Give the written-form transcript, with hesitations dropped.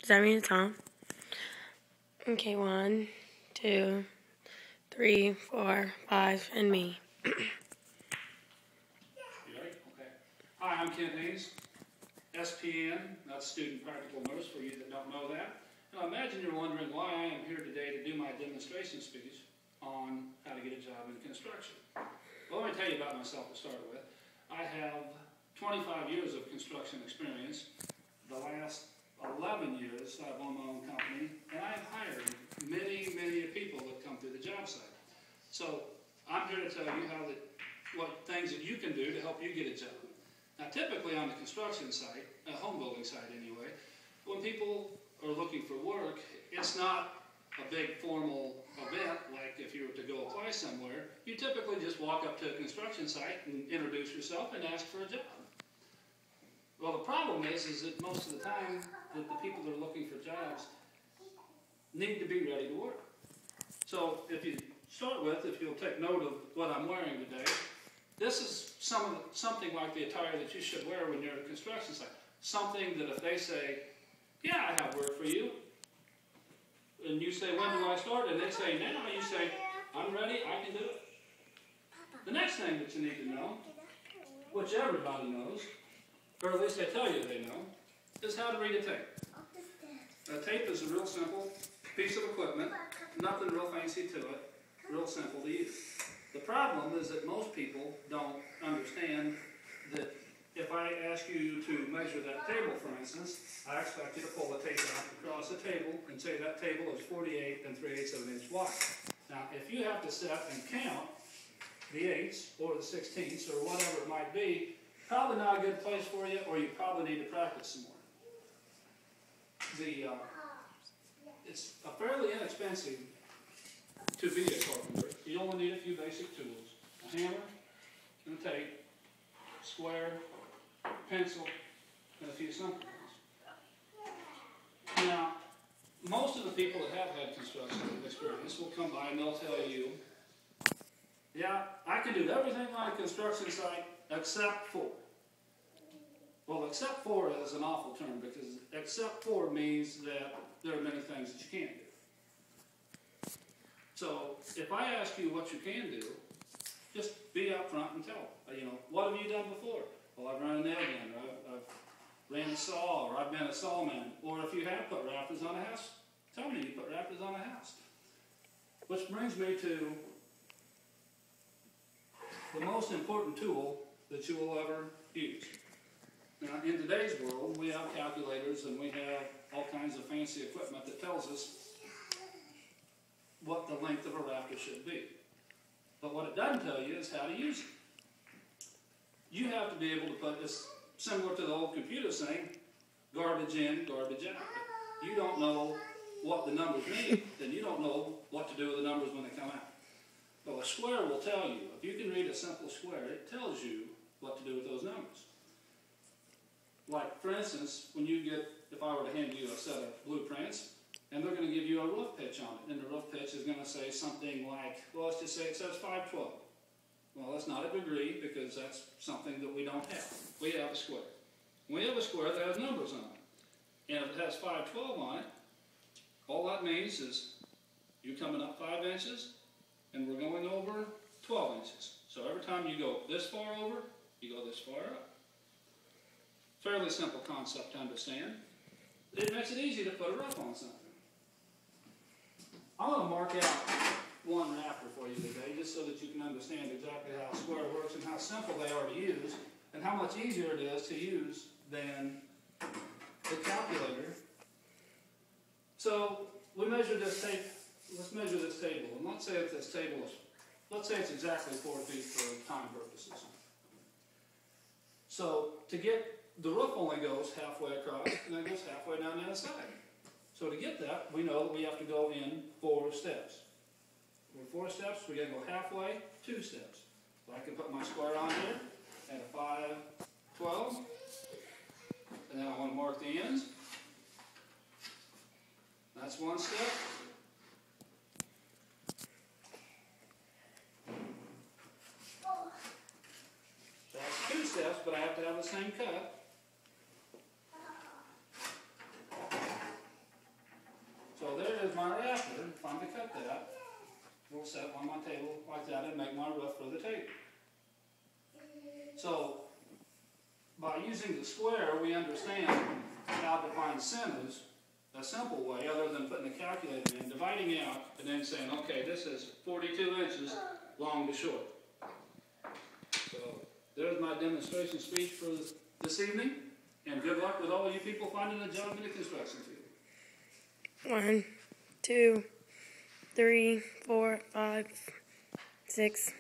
Does that mean it's on? Okay, 1, 2, 3, 4, 5, and me. You ready? Okay. Hi, I'm Kent Haynes, SPN, that's Student Practical Nurse for you that don't know that. And I imagine you're wondering why I am here today to do my demonstration speech on how to get a job in construction. Well, let me tell you about myself to start with. I have 25 years of construction experience. The last 11 years I've owned my own company, and I've hired many people that come through the job site. So I'm here to tell you what things that you can do to help you get a job. Now typically on the construction site, a home building site anyway, when people are looking for work, it's not a big formal event like if you were to go apply somewhere. You typically just walk up to a construction site and introduce yourself and ask for a job. Well, the problem is that most of the time that the people that are looking for jobs need to be ready to work. So if you start with, if you'll take note of what I'm wearing today, this is something like the attire that you should wear when you're at a construction site. Something that if they say, yeah, I have work for you, and you say, when do I start? And they say, now, you say, I'm ready, I can do it. The next thing that you need to know, which everybody knows, or at least they tell you they know, is how to read a tape. A tape is a real simple piece of equipment, nothing real fancy to it, real simple to use. The problem is that most people don't understand that if I ask you to measure that table, for instance, I expect you to pull the tape out across the table and say that table is 48 3/8 of an inch wide. Now, if you have to sit and count the eighths or the 16ths or whatever it might be, probably not a good place for you, or you probably need to practice some more. It's fairly inexpensive to be a carpenter. You only need a few basic tools: a hammer and a tape, square, pencil, and a few simple ones. Now, most of the people that have had construction experience will come by and they'll tell you, yeah, I can do everything on a construction site except for. Well, except for is an awful term, because except for means that there are many things that you can't do. So if I ask you what you can do, just be up front and tell. What have you done before? Well, I've run a nail gun, or I've ran a saw, or I've been a sawman. Or if you have put rafters on a house, tell me you put rafters on a house. Which brings me to the most important tool that you will ever use. Now, in today's world, we have calculators and we have all kinds of fancy equipment that tells us what the length of a rafter should be. But what it doesn't tell you is how to use it. You have to be able to put this, similar to the old computer saying, garbage in, garbage out. If you don't know what the numbers mean, then you don't know what to do with the numbers when they come out. Well, a square will tell you. If you can read a simple square, it tells you what to do with those numbers. Like, for instance, if I were to hand you a set of blueprints, and they're going to give you a roof pitch on it, and the roof pitch is going to say something like, well, let's just say it says 512. Well, that's not a degree, because that's something that we don't have. We have a square. When we have a square that has numbers on it, and if it has 512 on it, all that means is you're coming up 5 inches, and we're going over 12 inches. So every time you go this far over, you go this far up. Fairly simple concept to understand. It makes it easy to put a roof on something. I'm going to mark out one rafter for you today, just so that you can understand exactly how a square works and how simple they are to use, and how much easier it is to use than the calculator. So we measure this tape. Let's measure this table, and let's say that this table is, let's say it's exactly 4 feet for time purposes. So to get, the roof only goes halfway across, and then goes halfway down the other side. So to get that, we know that we have to go in 4 steps. For 4 steps, we got to go halfway, 2 steps. So I can put my square on here at a 512, and then I want to mark the ends. That's 1 step. That's 2 steps, but I have to have the same cut. our after, if I'm to cut that, it'll set on my table like that and make my roof for the table. So, by using the square, we understand how to find centers a simple way, other than putting a calculator in, dividing out, and then saying, okay, this is 42 inches long to short. So, there's my demonstration speech for this evening, and good luck with all you people finding a job in the construction field. 1, 2, 3, 4, 5, 6.